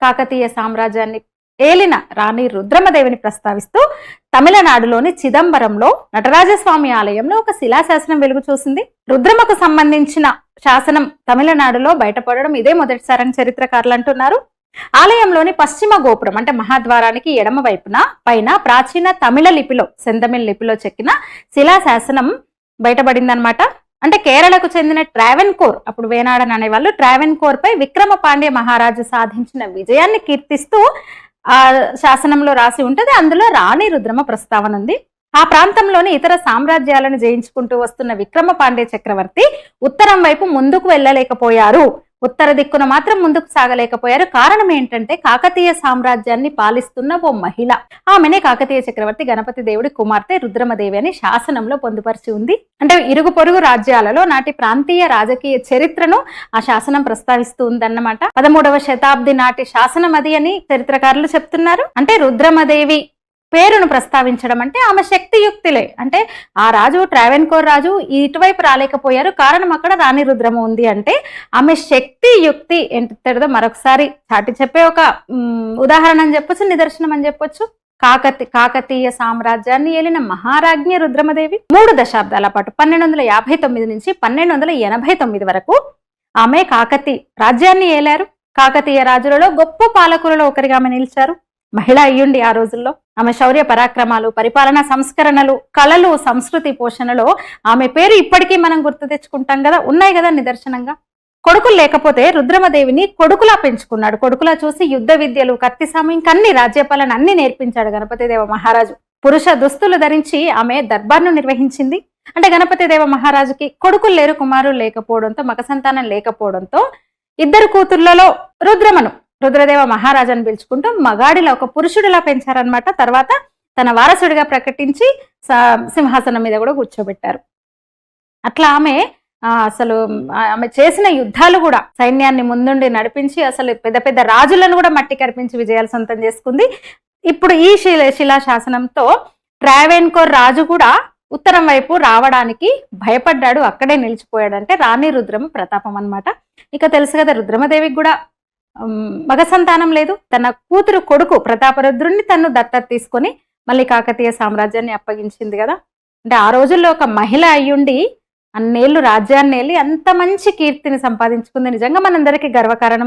కాకతీయ సామ్రాజ్యాన్ని ఏలిన రాణి రుద్రమదేవిని ప్రస్తావిస్తూ తమిళనాడులోని చిదంబరంలో నటరాజస్వామి ఆలయంలో ఒక శిలాశాసనం వెలుగు చూసింది. రుద్రమకు సంబంధించిన శాసనం తమిళనాడులో బయటపడడం ఇదే మొదటిసారని చరిత్రకారులు అంటున్నారు. ఆలయంలోని పశ్చిమ గోపురం అంటే మహాద్వారానికి ఎడమ వైపున పైన ప్రాచీన తమిళ లిపిలో సెంతమిళ్ లిపిలో చెక్కిన శిలాశాసనం బయటపడిందనమాట. అంటే కేరళకు చెందిన ట్రావెన్కోర్, అప్పుడు వేనాడని అనేవాళ్ళు, ట్రావెన్కోర్ పై విక్రమ పాండ్య మహారాజు సాధించిన విజయాన్ని కీర్తిస్తూ ఆ శాసనంలో రాసి ఉంటది. అందులో రాణి రుద్రమ ప్రస్తావన ఉంది. ఆ ప్రాంతంలోని ఇతర సామ్రాజ్యాలను జయించుకుంటూ వస్తున్న విక్రమ పాండ్య చక్రవర్తి ఉత్తరం వైపు ముందుకు వెళ్ళలేకపోయారు, ఉత్తర దిక్కున మాత్రం ముందుకు సాగలేకపోయారు. కారణం ఏంటంటే కాకతీయ సామ్రాజ్యాన్ని పాలిస్తున్న ఓ మహిళ, ఆమెనే కాకతీయ చక్రవర్తి గణపతి దేవుడి కుమార్తె రుద్రమదేవి అని శాసనంలో పొందుపరిచి ఉంది. అంటే ఇరుగు పొరుగు రాజ్యాలలో నాటి ప్రాంతీయ రాజకీయ చరిత్రను ఆ శాసనం ప్రస్తావిస్తూ ఉందన్నమాట. 13వ శతాబ్ది నాటి శాసనం అది అని చరిత్రకారులు చెప్తున్నారు. అంటే రుద్రమదేవి పేరును ప్రస్తావించడం అంటే ఆమె శక్తియుక్తిలే. అంటే ఆ రాజు ట్రావెన్కోర్ రాజు ఇటువైపు రాలేకపోయారు, కారణం అక్కడ రాణి రుద్రమ ఉంది. అంటే ఆమె శక్తియుక్తి ఏంటో మరొకసారి చాటి చెప్పే ఒక ఉదాహరణ అని చెప్పొచ్చు, నిదర్శనం అని చెప్పొచ్చు. కాకతీయ సామ్రాజ్యాన్ని ఏలిన మహారాజ్ఞి రుద్రమదేవి 3 దశాబ్దాల పాటు 1259 నుంచి 1289 వరకు ఆమె కాకతీయ రాజ్యాన్ని ఏలారు. కాకతీయ రాజులలో గొప్ప పాలకులలో ఒకరిగా ఆమె నిలిచారు. మహిళ అయ్యుండి ఆ రోజుల్లో ఆమె శౌర్య పరాక్రమాలు, పరిపాలనా సంస్కరణలు, కళలు, సంస్కృతి పోషణలో ఆమె పేరు ఇప్పటికీ మనం గుర్తు తెచ్చుకుంటాం కదా, ఉన్నాయి కదా నిదర్శనంగా. కొడుకులు లేకపోతే రుద్రమదేవిని కొడుకులా పెంచుకున్నాడు. కొడుకులా చూసి యుద్ధ విద్యలు, కత్తిసాము, ఇంకన్ని రాజ్యపాలన అన్ని నేర్పించాడు గణపతిదేవ మహారాజు. పురుష దుస్తులు ధరించి ఆమె దర్బార్ను నిర్వహించింది. అంటే గణపతిదేవ మహారాజుకి కొడుకులు లేరు, కుమారులు లేకపోవడంతో, మగ సంతానం లేకపోవడంతో 2 కూతుర్లలో రుద్రదేవ మహారాజాను పిలుచుకుంటూ మగాడిలా ఒక పురుషుడిలా పెంచారనమాట. తర్వాత తన వారసుడిగా ప్రకటించి సింహాసనం మీద కూడా కూర్చోబెట్టారు. అట్లా అసలు ఆమె చేసిన యుద్ధాలు కూడా సైన్యాన్ని ముందుండి నడిపించి అసలు పెద్ద పెద్ద రాజులను కూడా మట్టి కరిపించి విజయాలు సొంతం చేసుకుంది. ఇప్పుడు ఈ శిలాశాసనంతో ట్రావెన్కోర్ రాజు కూడా ఉత్తరం వైపు రావడానికి భయపడ్డాడు, అక్కడే నిలిచిపోయాడు. అంటే రాణి రుద్రమ ప్రతాపం అన్నమాట. ఇక తెలుసు కదా, రుద్రమదేవికి కూడా మగ సంతానం లేదు. తన కూతురు కొడుకు ప్రతాపరుద్రుణ్ణి తను దత్తత తీసుకొని మళ్ళీ కాకతీయ సామ్రాజ్యాన్ని అప్పగించింది కదా. అంటే ఆ రోజుల్లో ఒక మహిళ అయ్యుండి అన్నేళ్లు రాజ్యాన్ని వెళ్ళి అంత మంచి కీర్తిని సంపాదించుకుంది. నిజంగా మనందరికీ గర్వకారణం.